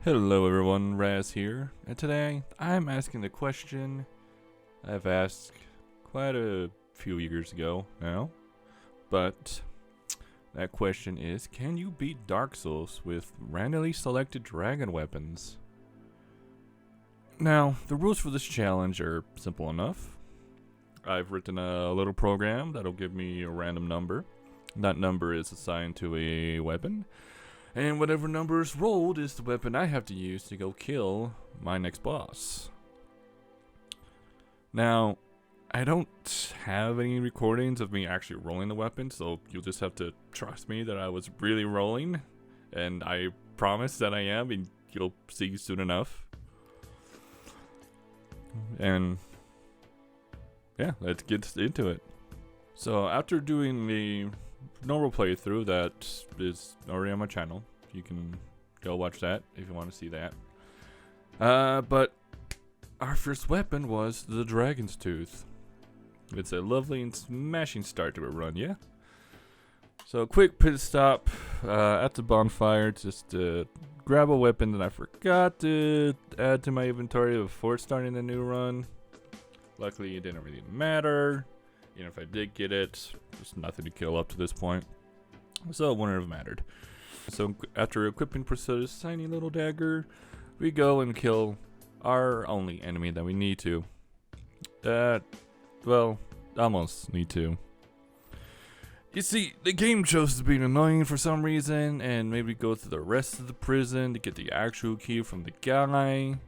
Hello everyone, Raz here, and today I'm asking the question I've asked quite a few years ago now, but that question is, can you beat Dark Souls with randomly selected dragon weapons? Now, the rules for this challenge are simple enough. I've written a little program that'll give me a random number. That number is assigned to a weapon. And whatever number is rolled is the weapon I have to use to go kill my next boss. Now, I don't have any recordings of me actually rolling the weapon, so you'll just have to trust me that I was really rolling. And I promise that I am, and you'll see soon enough. And yeah, let's get into it. So after doing the normal playthrough that is already on my channel, you can go watch that if you want to see that. But our first weapon was the Dragon's Tooth. It's a lovely and smashing start to a run, yeah? So a quick pit stop at the bonfire just to grab a weapon that I forgot to add to my inventory before starting the new run. Luckily it didn't really matter. Even if I did get it, there's nothing to kill up to this point, so it wouldn't have mattered. So after equipping Priscilla's tiny little dagger, we go and kill our only enemy that we need to. Well, almost need to. You see, the game chose to be annoying for some reason, and maybe go through the rest of the prison to get the actual key from the guy.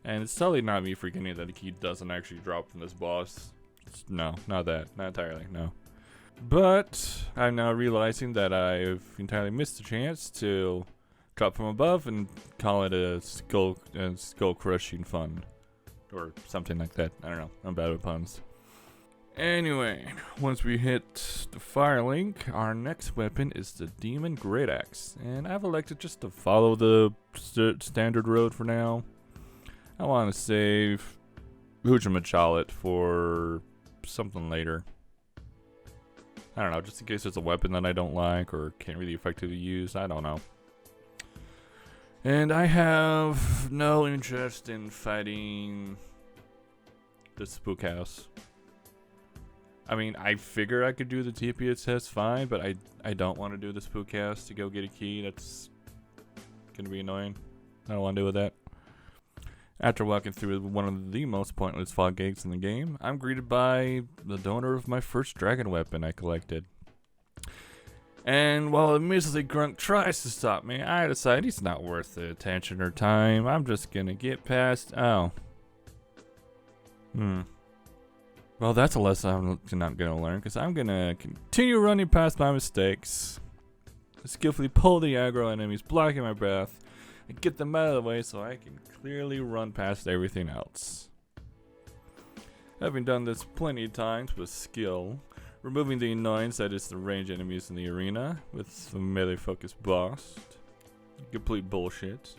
And it's totally not me forgetting that the key doesn't actually drop from this boss. No, not that. Not entirely, no. But I'm now realizing that I've entirely missed the chance to drop from above and call it a skull crushing fun. Or something like that. I don't know. I'm bad with puns. Anyway, once we hit the fire link, our next weapon is the Demon Great Axe. And I've elected just to follow the standard road for now. I want to save Hujamachalit for something later. I don't know, just in case it's a weapon that I don't like or can't really effectively use. I don't know. And I have no interest in fighting the Spook House. I mean, I figure I could do the TPS test fine, but I don't want to do the Spook House to go get a key. That's gonna be annoying. I don't want to deal with that. After walking through one of the most pointless fog gates in the game, I'm greeted by the donor of my first dragon weapon I collected. And while a miserly Grunk tries to stop me, I decide he's not worth the attention or time. I'm just gonna get past. Oh. Well, that's a lesson I'm not gonna learn, because I'm gonna continue running past my mistakes. Skillfully pull the aggro enemies blocking my path and get them out of the way so I can clearly run past everything else. Having done this plenty of times with skill, removing the annoyance that is the range enemies in the arena with the melee focused boss, complete bullshit.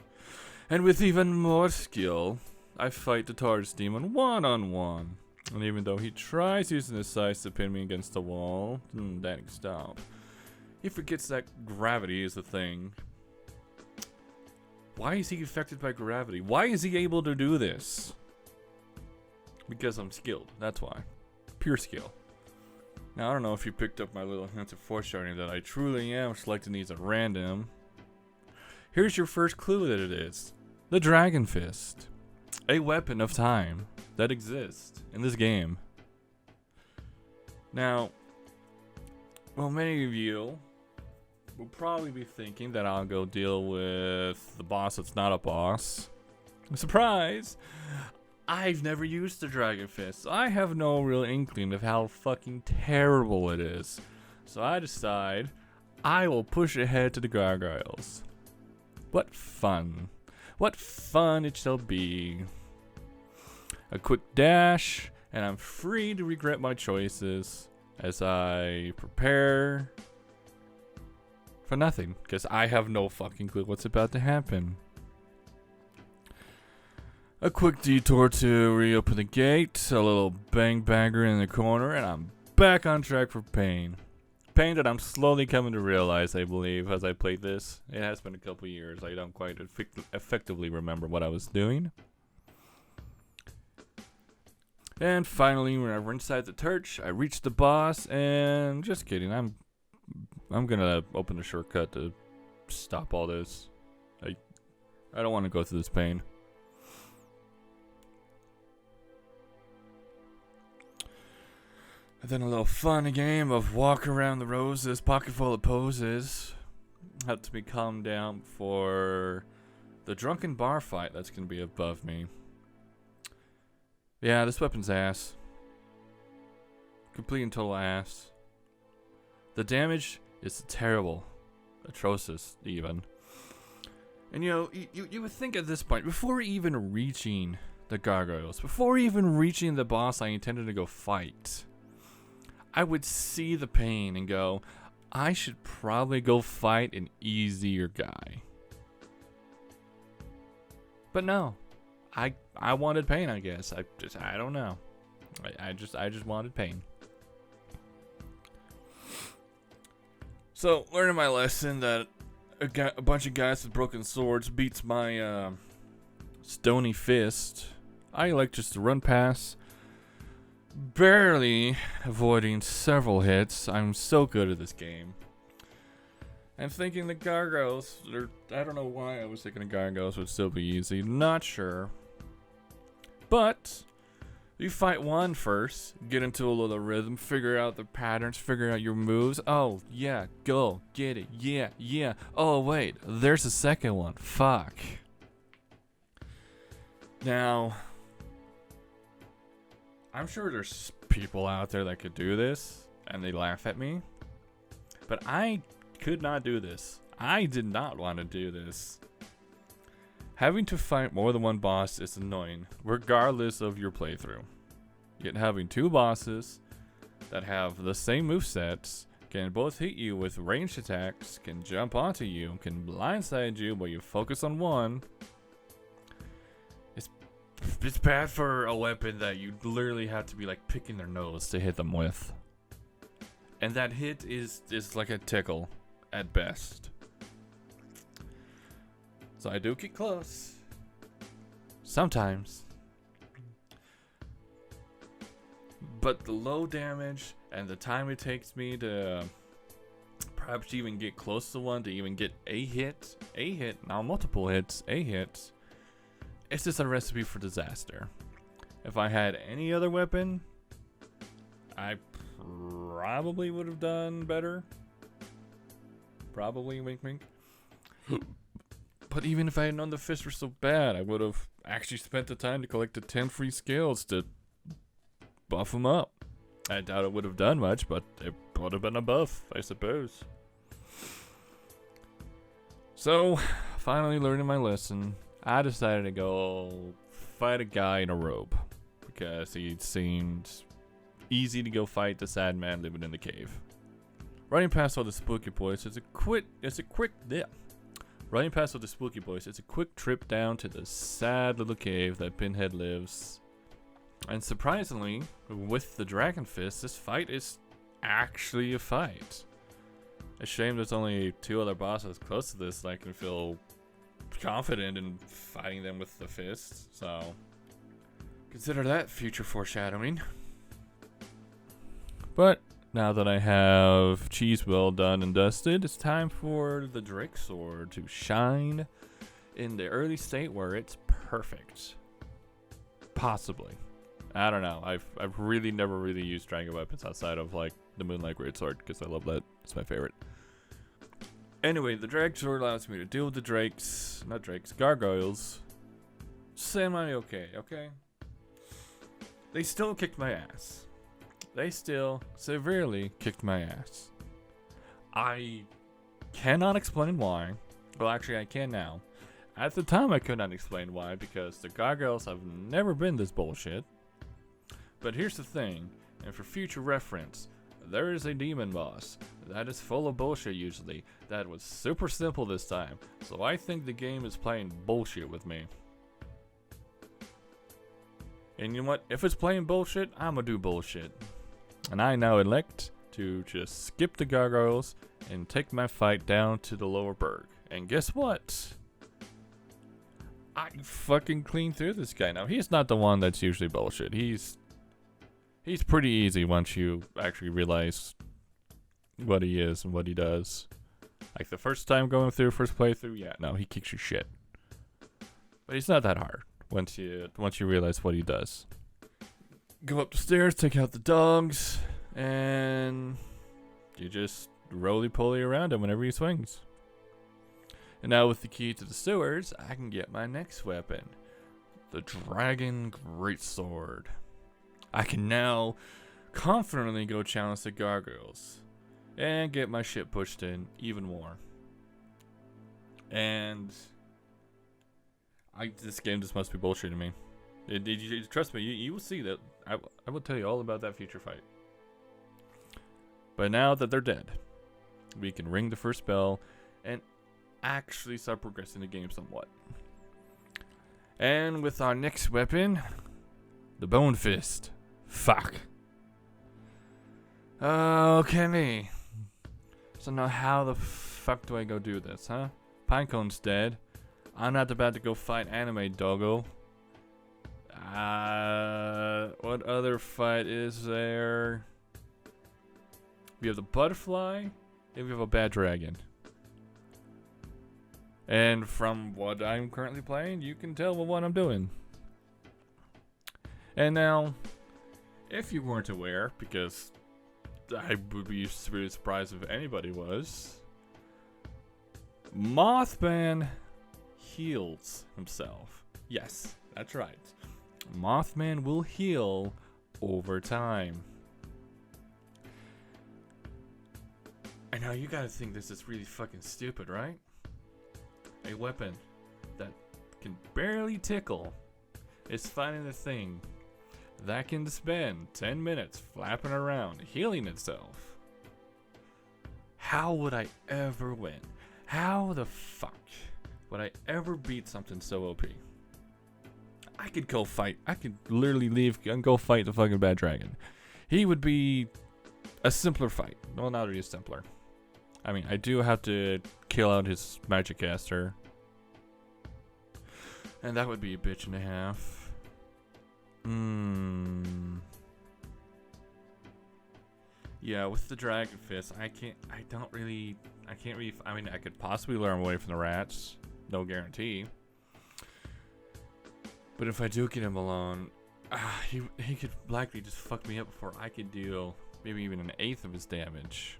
And with even more skill, I fight the Taurus demon one-on-one. And even though he tries using his size to pin me against the wall, that can stop. He forgets that gravity is the thing. Why is he affected by gravity? Why is he able to do this? Because I'm skilled, that's why. Pure skill. Now, I don't know if you picked up my little hint of foreshadowing that I truly am selecting these at random. Here's your first clue that it is. The Dragon Fist. A weapon of time that exists in this game. Now, well, many of you will probably be thinking that I'll go deal with the boss that's not a boss. Surprise! I've never used the Dragon Fist, so I have no real inkling of how fucking terrible it is. So I decide I will push ahead to the gargoyles. What fun. What fun it shall be. A quick dash, and I'm free to regret my choices as I prepare for nothing, because I have no fucking clue what's about to happen. A quick detour to reopen the gate, a little bang banger in the corner, and I'm back on track for Pain. pain that I'm slowly coming to realize, I believe, as I played this. It has been a couple years. I don't quite effectively remember what I was doing. And finally, when I were inside the church, I reached the boss, and just kidding, I'm gonna open a shortcut to stop all this. I don't want to go through this pain. And then a little fun game of walk around the roses, pocket full of poses. Had to be calmed down for the drunken bar fight that's gonna be above me. Yeah, this weapon's ass. Complete and total ass. The damage is terrible. Atrocious, even. And you know, you would think at this point, before even reaching the gargoyles, before even reaching the boss I intended to go fight, I would see the pain and go, I should probably go fight an easier guy. But no. I wanted pain, I guess. I don't know. I just wanted pain. So, learning my lesson that a bunch of guys with broken swords beats my stony fist, I like just to run past, barely avoiding several hits. I'm so good at this game. I'm thinking the gargoyles, I don't know why I was thinking the gargoyles would still be easy. Not sure. But you fight one first, get into a little rhythm, figure out the patterns, figure out your moves. Oh, yeah, go, get it, yeah. Oh, wait, there's a second one. Fuck. Now, I'm sure there's people out there that could do this, and they laugh at me. But I could not do this. I did not want to do this. Having to fight more than one boss is annoying, regardless of your playthrough. Yet having two bosses that have the same movesets, can both hit you with ranged attacks, can jump onto you, can blindside you while you focus on one. It's bad for a weapon that you literally have to be like picking their nose to hit them with. And that hit is like a tickle at best. So I do get close. Sometimes. But the low damage and the time it takes me to perhaps even get close to one, to even get a hit, now multiple hits, a hit, it's just a recipe for disaster. If I had any other weapon, I probably would have done better. Probably, wink wink. But even if I had known the fists were so bad, I would have actually spent the time to collect the 10 free skills to buff them up. I doubt it would have done much, but it would have been a buff, I suppose. So, finally learning my lesson, I decided to go fight a guy in a robe. Because he seemed easy to go fight the sad man living in the cave. Running past all the spooky boys, Running past all the spooky boys, it's a quick trip down to the sad little cave that Pinhead lives. And surprisingly, with the Dragon Fist, this fight is actually a fight. A shame there's only two other bosses close to this that I can feel confident in fighting them with the fist. So, consider that future foreshadowing. But now that I have Cheese well done and dusted, it's time for the Drake Sword to shine in the early state where it's perfect. Possibly. I don't know. I've really never really used dragon weapons outside of like the Moonlight Greatsword because I love that. It's my favorite. Anyway, the Drake Sword allows me to deal with the gargoyles. Semi-okay, okay? They still kicked my ass. They still severely kicked my ass. I cannot explain why. Well, actually, I can now. At the time, I could not explain why because the gargoyles have never been this bullshit. But here's the thing, and for future reference, there is a demon boss that is full of bullshit usually. That was super simple this time, so I think the game is playing bullshit with me. And you know what? If it's playing bullshit, I'ma do bullshit. And I now elect to just skip the gargoyles and take my fight down to the lower berg. And guess what? I fucking clean through this guy. Now, he's not the one that's usually bullshit. He's pretty easy once you actually realize what he is and what he does. Like the first time going through, first playthrough, yeah, no, he kicks your shit. But he's not that hard once you realize what he does. Go up the stairs, take out the dogs, and you just roly-poly around him whenever he swings. And now with the key to the sewers, I can get my next weapon, the Dragon Greatsword. I can now confidently go challenge the gargoyles and get my shit pushed in even more. And this game just must be bullshitting me. Trust me, you will see that. I will tell you all about that future fight. But now that they're dead, we can ring the first bell and actually start progressing the game somewhat. And with our next weapon, the Bone Fist. Fuck. Okay. So now how the fuck do I go do this, huh? Pinecone's dead. I'm not about to go fight Anime Doggo. What other fight is there? We have the butterfly, and we have a bad dragon. And from what I'm currently playing, you can tell what I'm doing. And now, if you weren't aware, because I would be really surprised if anybody was, Mothman heals himself. Yes, that's right. Mothman will heal over time. I know you gotta think this is really fucking stupid, right? A weapon that can barely tickle is finding a thing that can spend 10 minutes flapping around, healing itself. How would I ever win? How the fuck would I ever beat something so OP? I could go fight. I could literally leave and go fight the fucking bad dragon. He would be a simpler fight. Well, not really simpler. I mean, I do have to kill out his magic caster. And that would be a bitch and a half. Yeah, with the Dragon Fist, I can't really, I mean, I could possibly lure him away from the rats. No guarantee. But if I do get him alone, he could likely just fuck me up before I could deal maybe even an eighth of his damage.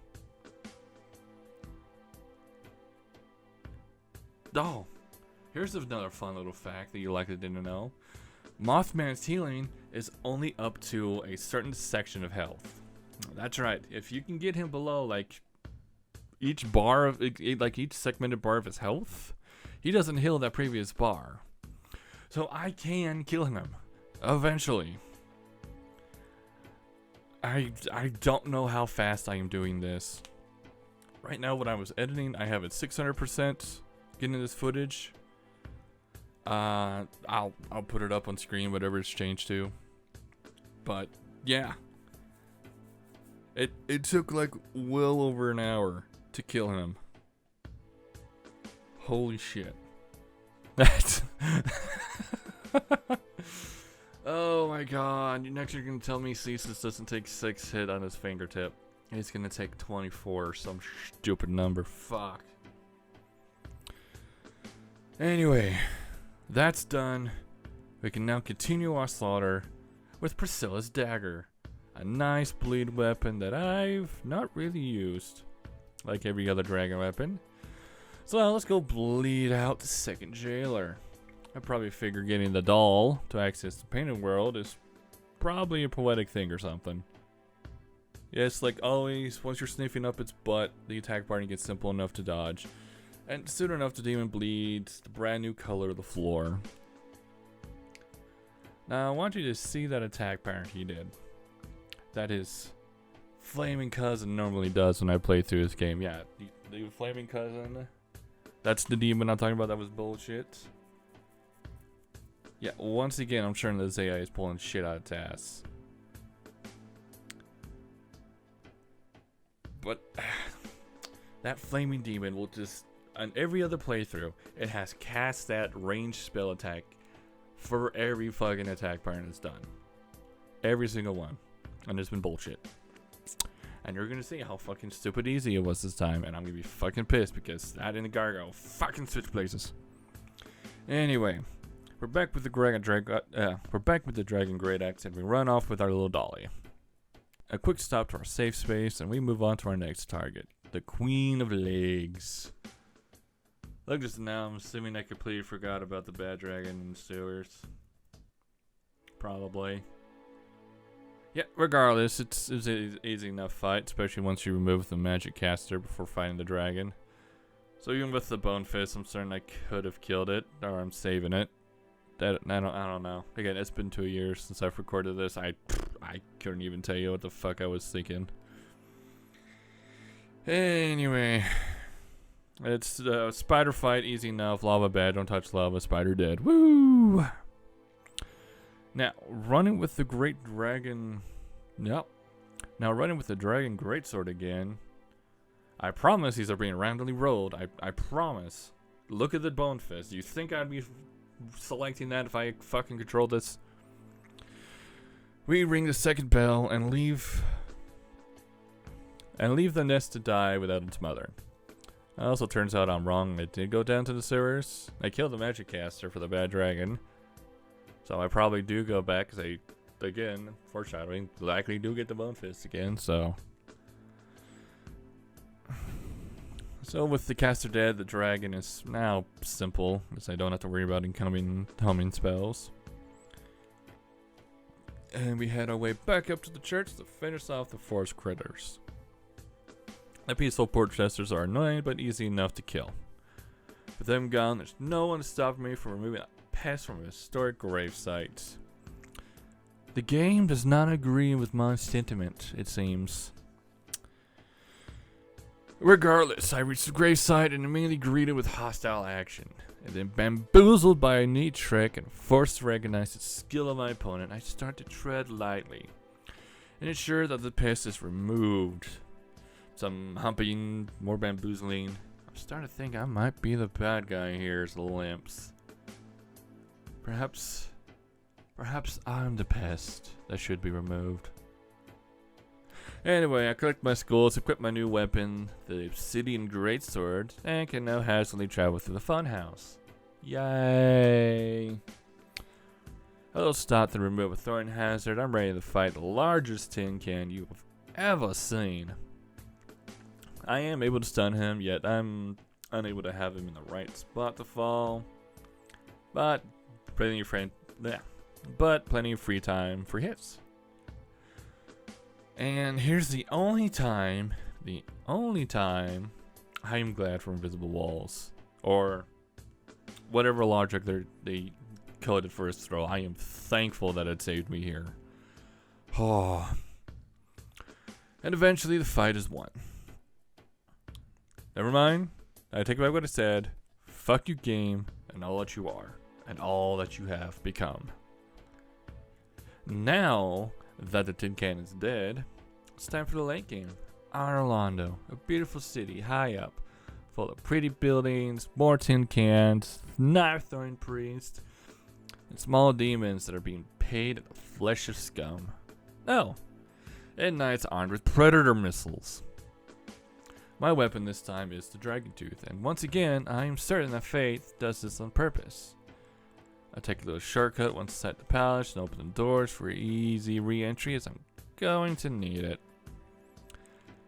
Oh, here's another fun little fact that you likely didn't know. Mothman's healing is only up to a certain section of health. That's right. If you can get him below like each bar of each segmented bar of his health, he doesn't heal that previous bar. So I can kill him eventually. I don't know how fast I am doing this. Right now when I was editing, I have it 600% getting this footage. I'll put it up on screen, whatever it's changed to. But yeah. It took like well over an hour to kill him. Holy shit. That's oh my god. Next you're gonna tell me Ceaseless doesn't take 6 hit on his fingertip. He's gonna take 24 or some stupid number. Fuck. Anyway, that's done. We can now continue our slaughter with Priscilla's dagger. A nice bleed weapon that I've not really used like every other dragon weapon. So now let's go bleed out the second jailer. I probably figure getting the doll to access the painted world is probably a poetic thing or something. Yes, like always, once you're sniffing up its butt, the attack pattern gets simple enough to dodge. And soon enough the demon bleeds the brand new color of the floor. Now I want you to see that attack pattern he did. That his flaming cousin normally does when I play through this game. Yeah, the flaming cousin. That's the demon I'm talking about. That was bullshit. Yeah, once again, I'm sure this AI is pulling shit out of its ass. But that flaming demon will just, on every other playthrough, it has cast that ranged spell attack for every fucking attack pattern it's done. Every single one. And it's been bullshit. And you're gonna see how fucking stupid easy it was this time, and I'm gonna be fucking pissed because that and the Gargoyle fucking switch places. Anyway, we're back with the Dragon Great Axe, and we run off with our little dolly. A quick stop to our safe space, and we move on to our next target, the Queen of Legs. Look, just now, I'm assuming I completely forgot about the bad dragon in the sewers. Probably. Yeah, regardless, it's an easy enough fight, especially once you remove the magic caster before fighting the dragon. So even with the Bone Fist, I'm certain I could have killed it, or I'm saving it. I don't know. Again, it's been 2 years since I've recorded this. I couldn't even tell you what the fuck I was thinking. Anyway, it's a spider fight, easy enough. Lava bad, don't touch lava. Spider dead. Woo! Now, running with the Great Dragon... Yep. Now, running with the Dragon Greatsword again. I promise these are being randomly rolled. I promise. Look at the Bone Fist. You think I'd be selecting that if I fucking controlled this? We ring the second bell and leave the nest to die without its mother. It also turns out I'm wrong. It did go down to the sewers. I killed the magic caster for the bad dragon. So I probably do go back, because I, again, foreshadowing, likely do get the Bone Fist again, so. So with the caster dead, the dragon is now simple, as I don't have to worry about incoming homing spells. And we head our way back up to the church to finish off the forest critters. The peaceful portchesters are annoying, but easy enough to kill. With them gone, there's no one to stop me from removing pest from a historic grave site. The game does not agree with my sentiment, it seems. Regardless, I reach the grave site and immediately greeted with hostile action. And then bamboozled by a neat trick and forced to recognize the skill of my opponent, I start to tread lightly and ensure that the pest is removed. Some humping, more bamboozling. I'm starting to think I might be the bad guy here as the limps. Perhaps I'm the pest that should be removed. Anyway, I collect my skulls, equip my new weapon, the Obsidian Greatsword, and can now hastily travel through the funhouse. Yay! A little stop to remove a thorn hazard. I'm ready to fight the largest tin can you have ever seen. I am able to stun him, yet I'm unable to have him in the right spot to fall. But plenty of free time for hits. And here's the only time I am glad for invisible walls, or whatever logic they coded for his throw. I am thankful that it saved me here. Oh. And eventually the fight is won. Never mind. I take back what I said. Fuck you, game, and all that you are, and all that you have become. Now that the tin can is dead, it's time for the late game. Orlando, a beautiful city high up, full of pretty buildings, more tin cans, knife-throwing priests, and small demons that are being paid in the flesh of scum. Oh, and knights armed with predator missiles. My weapon this time is the Dragon Tooth, and once again, I am certain that Faith does this on purpose. I take a little shortcut once inside the palace and open the doors for easy re-entry, as I'm going to need it.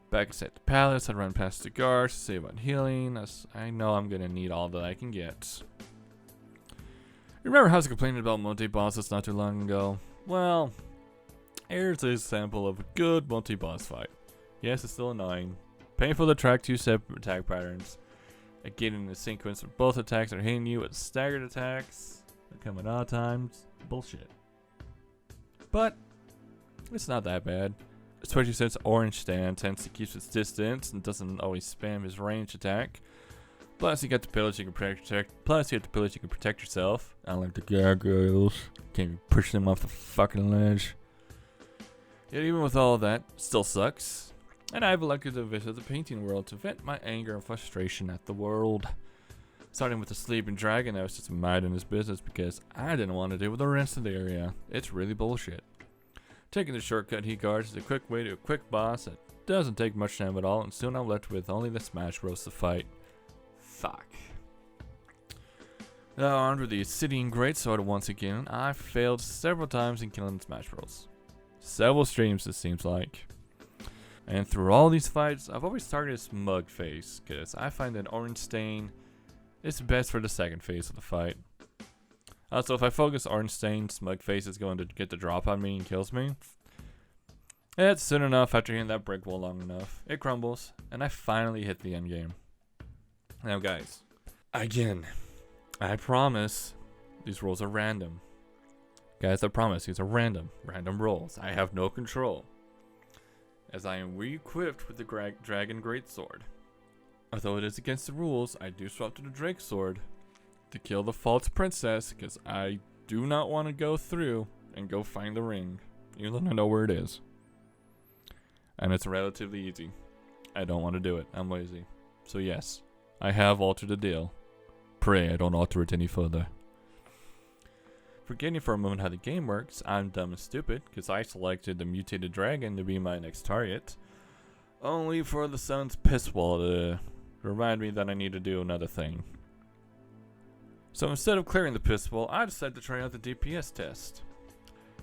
Back inside the palace, I run past the guards to save on healing, as I know I'm going to need all that I can get. Remember how I was complaining about multi-bosses not too long ago? Well, here's a sample of a good multi-boss fight. Yes, it's still annoying. Painful to track two separate attack patterns. Getting in a sequence where both attacks are hitting you with staggered attacks that come at odd times. Bullshit. But it's not that bad. Especially since Orange Stand tends to keep its distance and doesn't always spam his range attack. Plus you got the pillars you can protect yourself. Unlike the gargoyles. Can't be pushing them off the fucking ledge. Yet even with all of that, it still sucks. and I've elected to visit the painting world to vent my anger and frustration at the world. Starting with the sleeping dragon, I was just minding his business because I didn't want to deal with the rest of the area. It's really bullshit. Taking the shortcut he guards is a quick way to a quick boss that doesn't take much time at all, and soon I'm left with only the Smash Bros to fight. Fuck. Now armed with the Obsidian Greatsword once again, I failed several times in killing Smash Bros. Several streams it seems like. And through all these fights, I've always targeted Smug Face, because I find that Orange Stain is best for the second phase of the fight. Also, if I focus Orange Stain, Smug Face is going to get the drop on me and kills me. It's soon enough after hitting that brick wall long enough. It crumbles, and I finally hit the end game. Now guys, again, I promise these rolls are random. Guys, I promise these are random rolls. I have no control, as I am re-equipped with the Dragon Greatsword. Although it is against the rules, I do swap to the Drake Sword to kill the false princess, because I do not want to go through and go find the ring, even though I know where it is. And it's relatively easy. I don't want to do it. I'm lazy. So yes, I have altered the deal. Pray I don't alter it any further. Forgetting for a moment how the game works, I'm dumb and stupid, because I selected the mutated dragon to be my next target, only for the sun's piss wall to remind me that I need to do another thing. So instead of clearing the piss wall, I decided to try out the DPS test.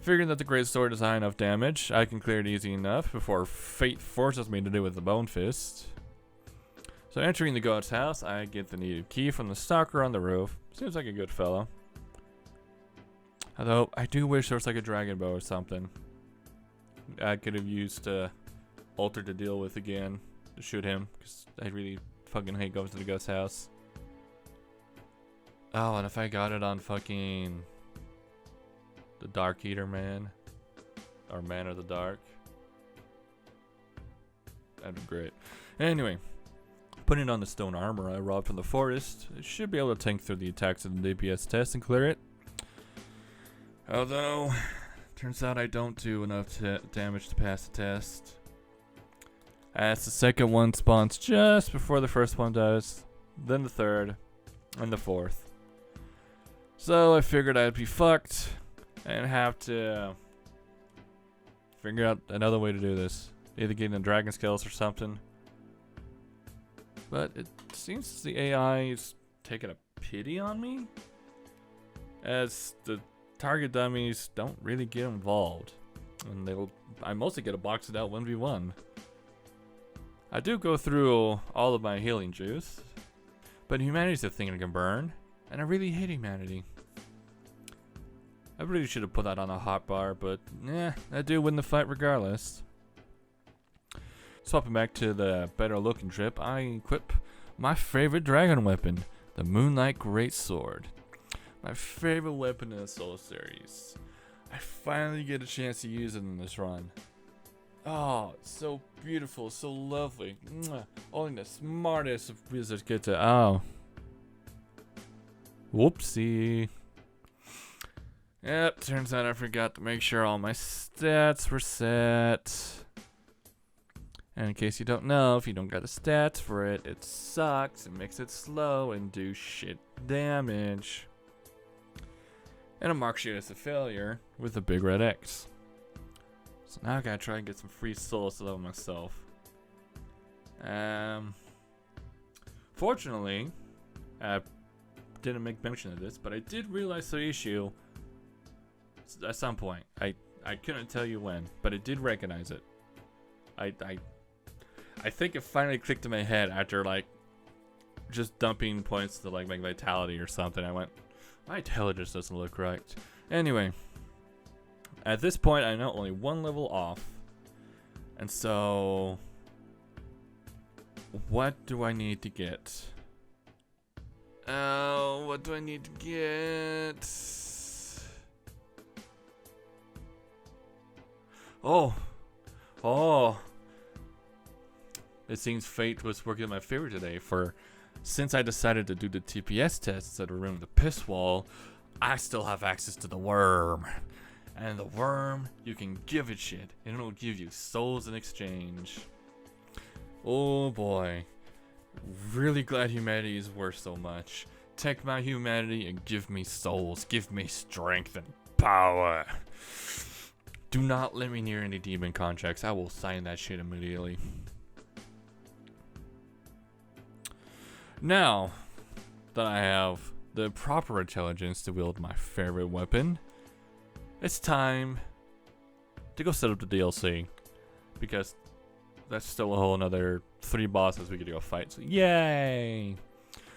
Figuring that the Greatsword is high enough damage, I can clear it easy enough before fate forces me to do with the Bone Fist. So entering the god's house, I get the needed key from the stalker on the roof. Seems like a good fellow. Although, I do wish there was like a dragon bow or something I could have used to alter to deal with again to shoot him, because I really fucking hate going to the ghost house. Oh, and if I got it on fucking the Dark Eater man, or Man of the Dark, that'd be great. Anyway, putting on the stone armor I robbed from the forest, it should be able to tank through the attacks of the DPS test and clear it. Although, turns out I don't do enough damage to pass the test, as the second one spawns just before the first one does, then the third, and the fourth. So I figured I'd be fucked and have to figure out another way to do this. Either getting the dragon scales or something. But it seems the AI is taking a pity on me, as the target dummies don't really get involved, and I mostly get a boxed out 1v1. I do go through all of my healing juice, but humanity's a thing I can burn, and I really hate humanity. I really should have put that on a hotbar, but I do win the fight regardless. Swapping back to the better looking trip, I equip my favorite dragon weapon, the Moonlight Greatsword. My favorite weapon in the Soul series. I finally get a chance to use it in this run. Oh, it's so beautiful, so lovely. Mwah. Only the smartest of wizards get to. Oh. Whoopsie. Yep, turns out I forgot to make sure all my stats were set. And in case you don't know, if you don't got the stats for it, it sucks. It makes it slow and do shit damage. And it marks you as a failure with a big red X. So now I gotta try and get some free souls to level myself. Fortunately, I didn't make mention of this, but I did realize the issue at some point. I couldn't tell you when, but it did recognize it. I think it finally clicked in my head after like just dumping points to like make vitality or something. I went, my intelligence doesn't look right. Anyway, at this point I know only one level off, and so what do I need to get? Oh, what do I need to get? Oh. It seems fate was working in my favor today, for since I decided to do the TPS test instead of removing the piss wall, I still have access to the worm. And the worm, you can give it shit, and it'll give you souls in exchange. Oh boy. Really glad humanity is worth so much. Take my humanity and give me souls. Give me strength and power. Do not let me near any demon contracts. I will sign that shit immediately. Now that I have the proper intelligence to wield my favorite weapon, it's time to go set up the DLC. Because that's still a whole another 3 bosses we could go fight. So yay!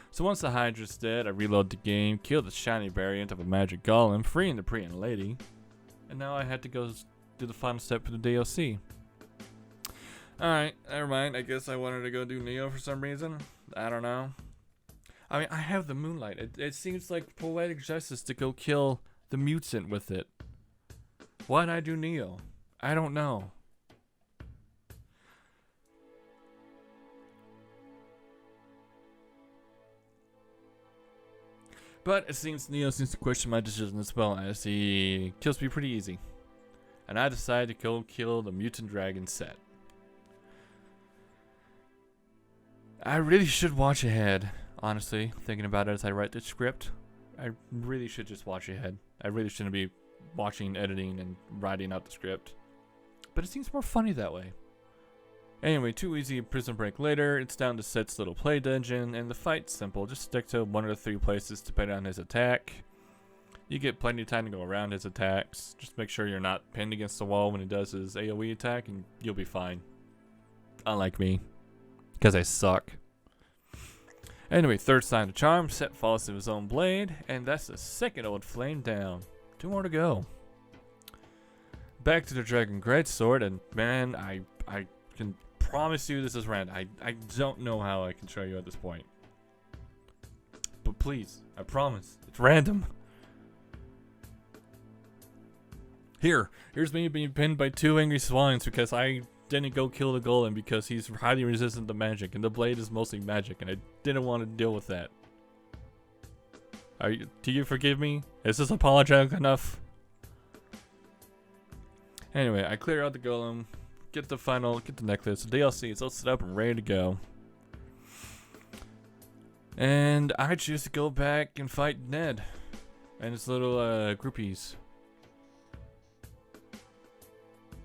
So once the Hydra's dead, I reload the game, kill the shiny variant of a magic golem, freeing the Priyan lady. And now I had to go do the final step for the DLC. Alright, never mind. I guess I wanted to go do Neo for some reason. I don't know. I mean, I have the Moonlight. It seems like poetic justice to go kill the mutant with it. Why'd I do Neo? I don't know. But it seems Neo seems to question my decision as well, as he kills me pretty easy. And I decide to go kill the mutant dragon set. I really should watch ahead, honestly, thinking about it as I write this script. I really should just watch ahead. I really shouldn't be watching, editing, and writing out the script. But it seems more funny that way. Anyway, 2 easy prison break later, it's down to Set's little play dungeon, and the fight's simple. Just stick to one of the 3 places depending on his attack. You get plenty of time to go around his attacks. Just make sure you're not pinned against the wall when he does his AoE attack, and you'll be fine. Unlike me, because I suck. Anyway, 3rd sign of charm, Set falls to his own blade, and that's the 2nd old flame down. 2 more to go. Back to the Dragon Greatsword, and man, I can promise you this is random. I don't know how I can show you at this point. But please, I promise, it's random. Here's me being pinned by 2 angry swines because I didn't go kill the golem because he's highly resistant to magic, and the blade is mostly magic, and I didn't want to deal with that. Do you forgive me? Is this apologetic enough? Anyway, I clear out the golem, get the necklace, the DLC is all set up and ready to go. And I choose to go back and fight Ned and his little groupies.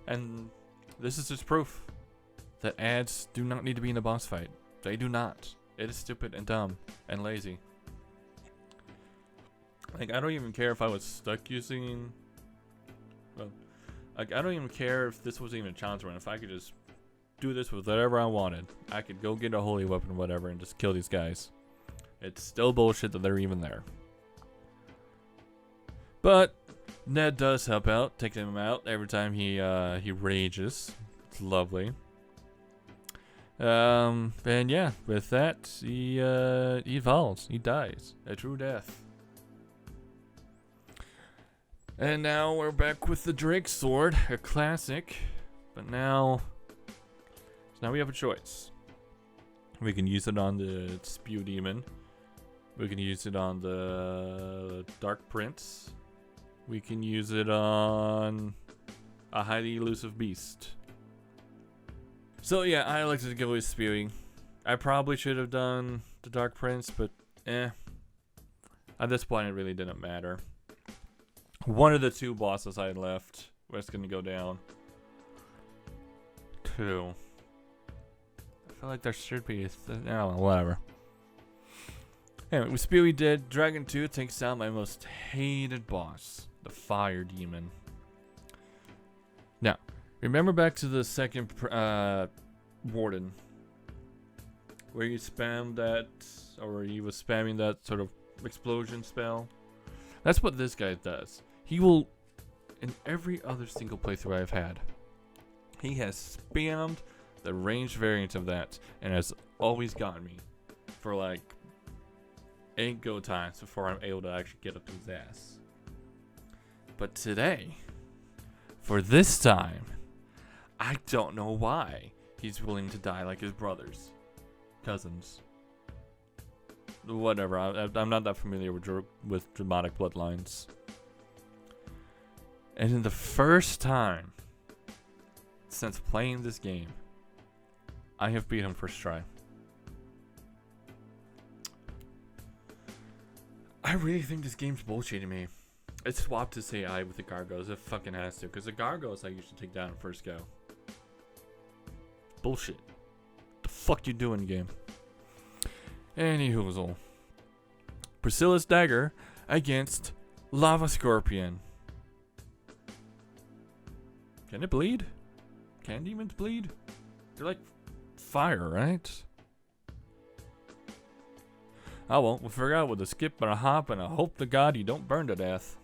And this is just proof that ads do not need to be in a boss fight. They do not. It is stupid and dumb and lazy. Like, I don't even care if I was stuck using... Well, like, I don't even care if this was even a challenge run. If I could just do this with whatever I wanted. I could go get a holy weapon or whatever and just kill these guys. It's still bullshit that they're even there. But Ned does help out, taking him out every time he rages. It's lovely. And yeah, with that, he falls. He dies a true death. And now we're back with the Drake Sword, a classic. But now we have a choice. We can use it on the Spew Demon. We can use it on the Dark Prince. We can use it on a highly elusive beast. So yeah, I elected to go with Spewing. I probably should have done the Dark Prince, but at this point it really didn't matter. One of the 2 bosses I had left was going to go down. 2. I feel like there should be I don't know, whatever. Anyway, with Spewy dead, Dragon 2 takes out my most hated boss, the Fire Demon. Now, remember back to the 2nd Warden, where you spammed that, or he was spamming that sort of explosion spell? That's what this guy does. He will, in every other single playthrough I've had, he has spammed the ranged variant of that, and has always gotten me for like 8 go times before I'm able to actually get up to his ass. But today, for this time, I don't know why he's willing to die like his brothers, cousins, whatever. I'm not that familiar with dramatic bloodlines. And in the first time since playing this game, I have beat him first try. I really think this game's bullshitting me. It swapped to say I with the Gargoyles. It fucking has to. Because the Gargoyles I used to take down at first go. Bullshit. The fuck you doing, game? Anyhoozle. Priscilla's Dagger against Lava Scorpion. Can it bleed? Can demons bleed? They're like fire, right? Oh well, we'll figure out with a skip and a hop and a hope to God you don't burn to death.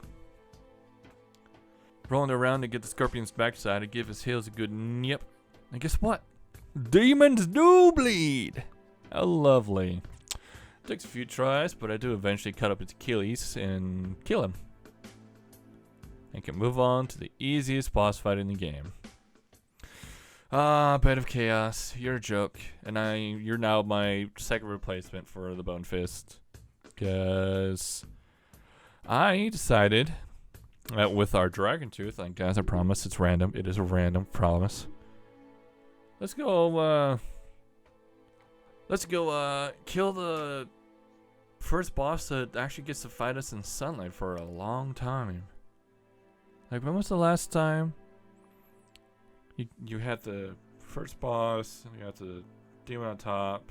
Rolling around to get the Scorpion's backside to give his heels a good yep. And guess what? Demons do bleed! How lovely. Takes a few tries, but I do eventually cut up his Achilles and kill him. And can move on to the easiest boss fight in the game. Bed of Chaos, you're a joke, and you're now my second replacement for the Bone Fist. Because I decided that with our Dragon Tooth, like guys, I promise it's random. It is a random promise. Let's go kill the first boss that actually gets to fight us in sunlight for a long time. Like, when was the last time you had the first boss, and you had the demon on top?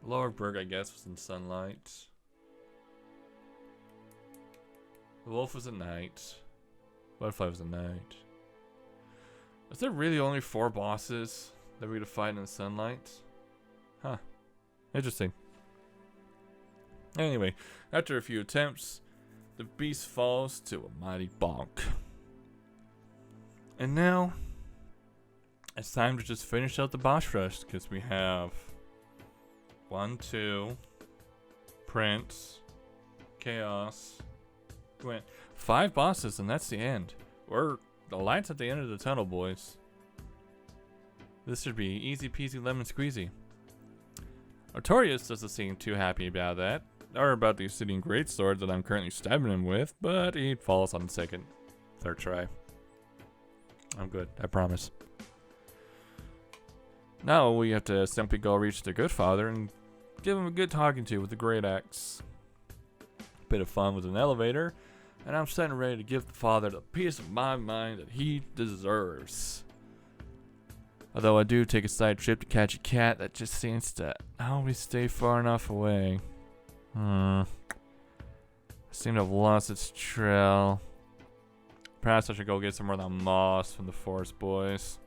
Lowerberg, I guess, was in sunlight. The wolf was at night. Butterfly was at night. Is there really only 4 bosses that we had to fight in sunlight? Huh. Interesting. Anyway, after a few attempts, the beast falls to a mighty bonk. And now, it's time to just finish out the boss rush, because we have 1, 2, Prince, Chaos, Gwent. 5 bosses, and that's the end. The light's at the end of the tunnel, boys. This should be easy peasy lemon squeezy. Artorias doesn't seem too happy about that, or about the Obsidian Greatsword that I'm currently stabbing him with, but he falls on the third try. I'm good, I promise. Now we have to simply go reach the good father and give him a good talking to with the great axe. Bit of fun with an elevator, and I'm set and ready to give the father the peace of my mind that he deserves. Although I do take a side trip to catch a cat that just seems to always stay far enough away. I seem to have lost its trail. Perhaps I should go get some more of that moss from the forest boys.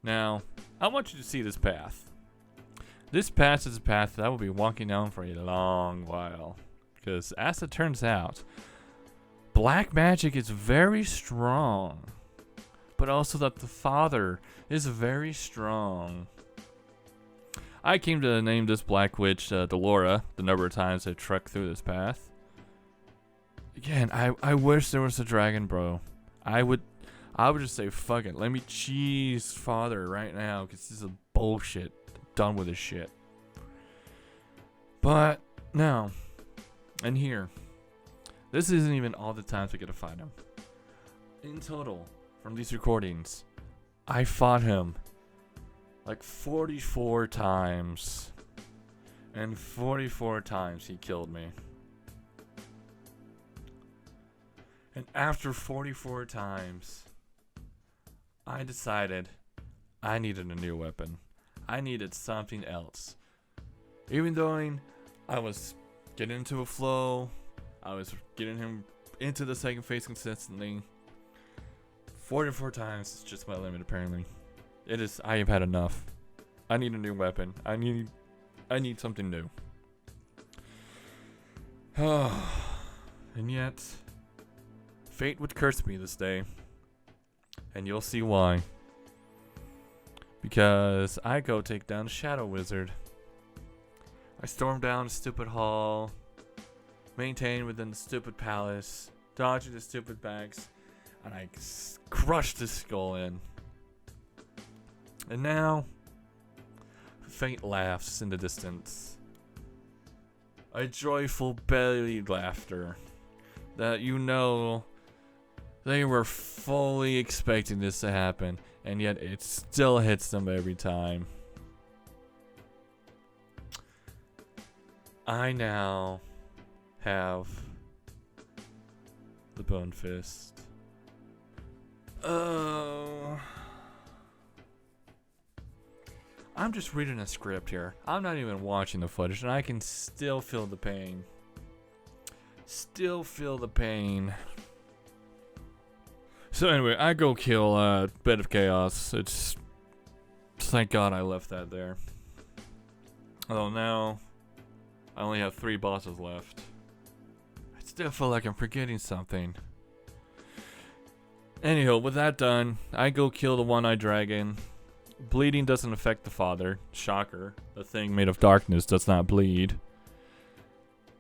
Now, I want you to see this path. This path is a path that I will be walking down for a long while. Because as it turns out, black magic is very strong. But also that the father is very strong. I came to name this black witch Delora, the number of times I trekked through this path. Again, I wish there was a dragon, bro. I would just say, fuck it. Let me cheese father right now, because this is bullshit. I'm done with this shit. But, no. And here. This isn't even all the times we get to fight him. In total, from these recordings, I fought him like 44 times. And 44 times he killed me. And after 44 times, I decided I needed a new weapon. I needed something else. Even though I was getting into a flow, I was getting him into the second phase consistently. 44 times is just my limit, apparently. It is. I have had enough. I need a new weapon. I need something new. And yet, fate would curse me this day. And you'll see why. Because I go take down Shadow Wizard. I storm down the stupid hall, maintain within the stupid palace, dodge the stupid bags, and I crush the skull in. And now, fate laughs in the distance. A joyful belly laughter that you know They were fully expecting this to happen, and yet it still hits them every time. I now have the Bone Fist. I'm just reading a script here. I'm not even watching the footage, and I can still feel the pain. Still feel the pain. So anyway, I go kill Bed of Chaos. It's thank God I left that there. Although now I only have 3 bosses left. I still feel like I'm forgetting something. Anyhow, with that done, I go kill the one-eyed dragon. Bleeding doesn't affect the father. Shocker. The thing made of darkness does not bleed.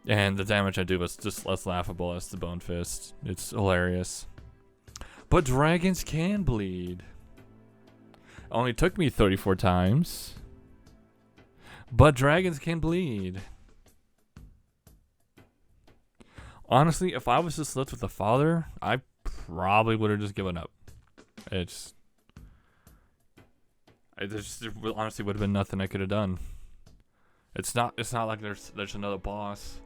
And the damage I do is just less laughable as the Bone Fist. It's hilarious. But dragons can bleed. Only took me 34 times. But dragons can bleed. Honestly, if I was just left with the father, I probably would have just given up. There honestly would have been nothing I could have done. It's not like there's another boss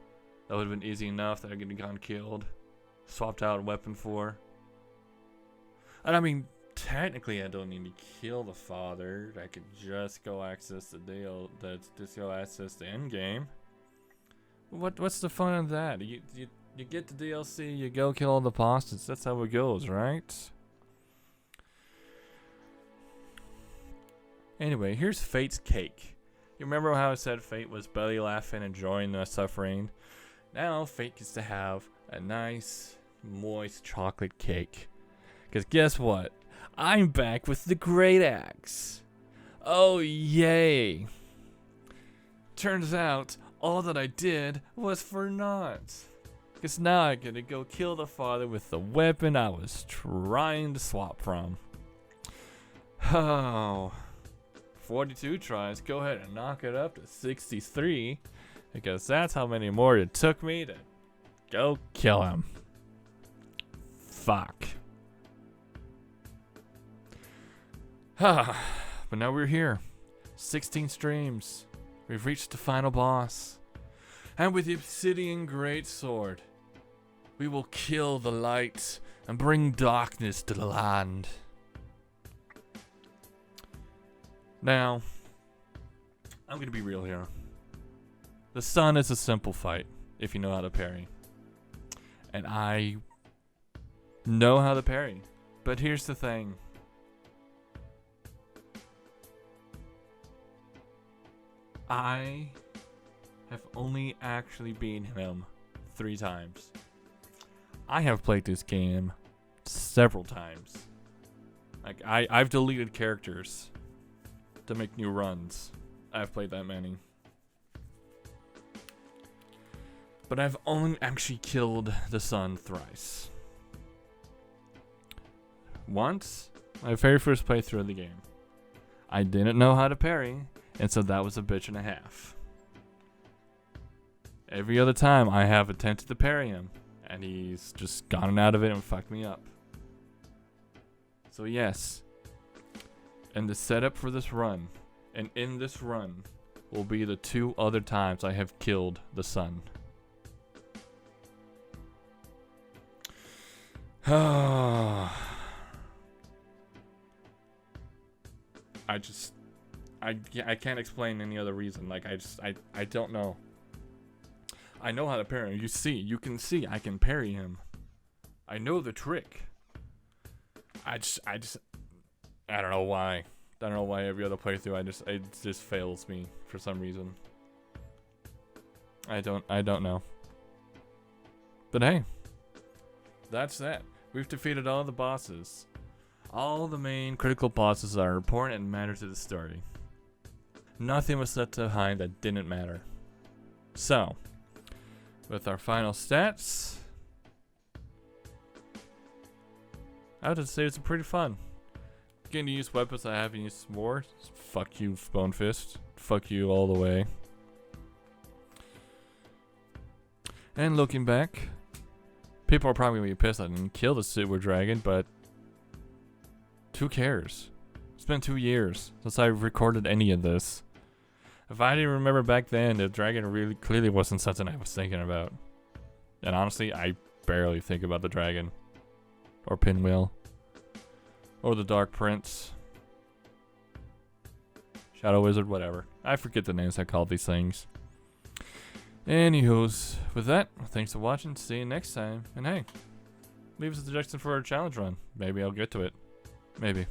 that would have been easy enough that I could have gotten killed, swapped out a weapon for. And I mean, technically, I don't need to kill the father. I could just go access the deal. Just go access the end game. What's the fun of that? You get the DLC, you go kill all the bosses. That's how it goes, right? Anyway, here's Fate's cake. You remember how I said Fate was belly laughing, enjoying the suffering? Now Fate gets to have a nice, moist chocolate cake. Because guess what? I'm back with the Great Axe. Oh, yay. Turns out, all that I did was for naught. Because now I get to go kill the father with the weapon I was trying to swap from. Oh. 42 tries, go ahead and knock it up to 63. Because that's how many more it took me to go kill him. Fuck. But now we're here. 16 streams. We've reached the final boss. And with the Obsidian Greatsword, we will kill the light and bring darkness to the land. Now, I'm going to be real here. The sun is a simple fight, if you know how to parry. And I know how to parry. But here's the thing. I have only actually beaten him 3 times. I have played this game several times. Like I've deleted characters to make new runs. I've played that many. But I've only actually killed the sun thrice. Once, my very first playthrough of the game. I didn't know how to parry, and so that was a bitch and a half. Every other time I have attempted to parry him, and he's just gotten out of it and fucked me up. So yes, and the setup for this run, and in this run, will be the 2 other times I have killed the sun. I can't explain any other reason. Like I don't know. I know how to parry him. You can see I can parry him. I know the trick. I don't know why. I don't know why every other playthrough it just fails me for some reason. I don't know. But hey, that's that. We've defeated all the bosses. All the main critical bosses that are important and matter to the story. Nothing was left behind that didn't matter. So, with our final stats, I would say it's pretty fun. Getting to use weapons I haven't used more. Fuck you, Bone Fist. Fuck you all the way. And looking back, People are probably gonna be pissed I didn't kill the super dragon, but who cares? It's been 2 years since I recorded any of this. If I didn't remember back then, the dragon really clearly wasn't something I was thinking about. And honestly, I barely think about the dragon. Or Pinwheel. Or the Dark Prince. Shadow Wizard, whatever. I forget the names I call these things. Anywho's, with that, thanks for watching. See you next time. And hey, leave us a suggestion for a challenge run. Maybe I'll get to it. Maybe.